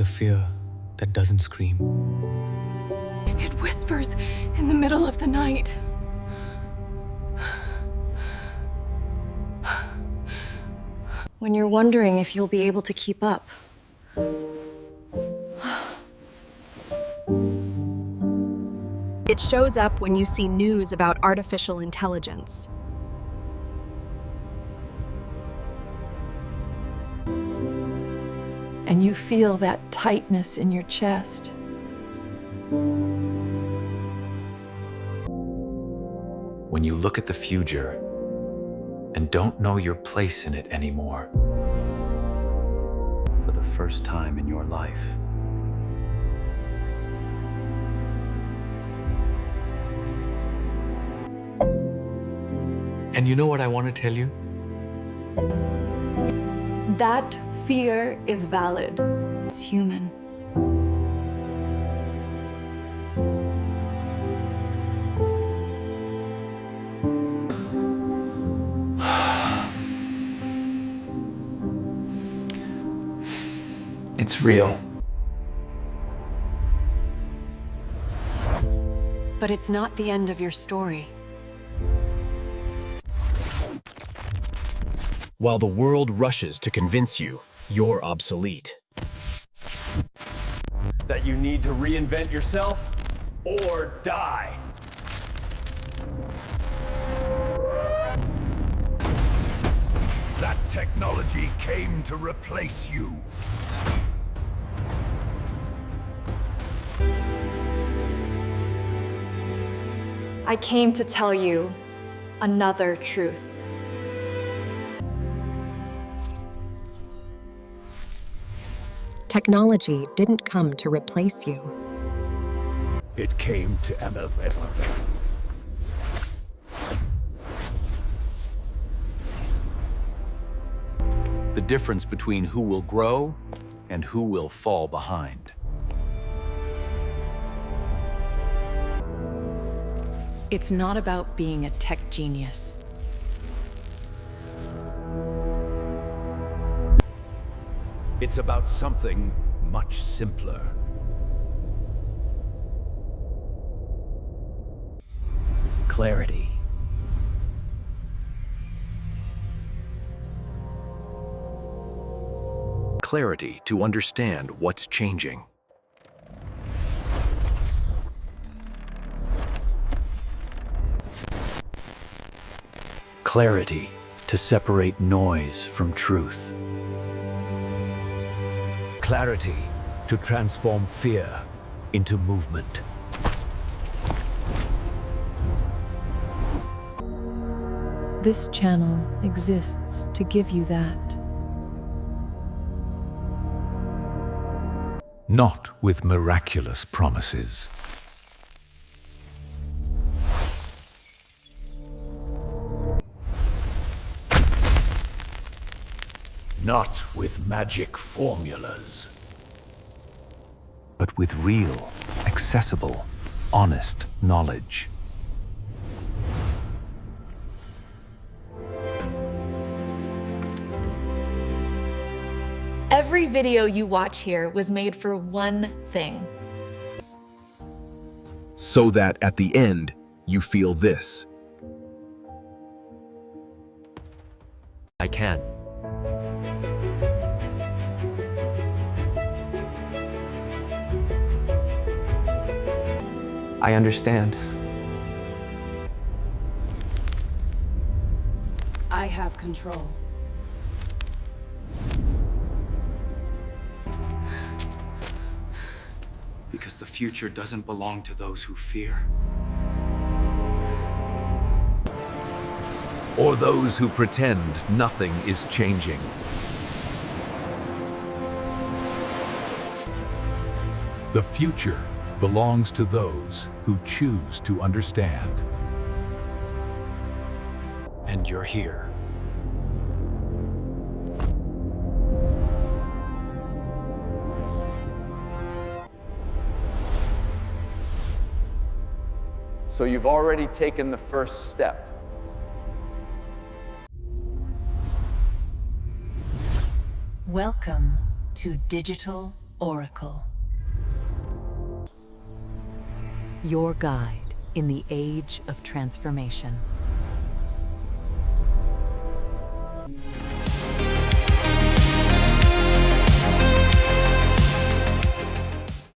a fear that doesn't scream. It whispers in the middle of the night. When you're wondering if you'll be able to keep up. It shows up when you see news about artificial intelligence. And you feel that tightness in your chest. When you look at the future and don't know your place in it anymore, for the first time in your life. And you know what I want to tell you? That fear is valid. It's human. It's real. But it's not the end of your story. While the world rushes to convince you you're obsolete. That you need to reinvent yourself or die. That technology came to replace you. I came to tell you another truth. Technology didn't come to replace you. It came to elevate. The difference between who will grow and who will fall behind. It's not about being a tech genius. It's about something much simpler. Clarity. Clarity to understand what's changing. Clarity to separate noise from truth. Clarity to transform fear into movement. This channel exists to give you that. Not with miraculous promises. Not with magic formulas. But with real, accessible, honest knowledge. Every video you watch here was made for one thing. So that at the end, you feel this. I can. I understand. I have control. Because the future doesn't belong to those who fear. Or those who pretend nothing is changing. The future belongs to those who choose to understand. And you're here. So you've already taken the first step. Welcome to digital Oracle. Your guide in the age of transformation.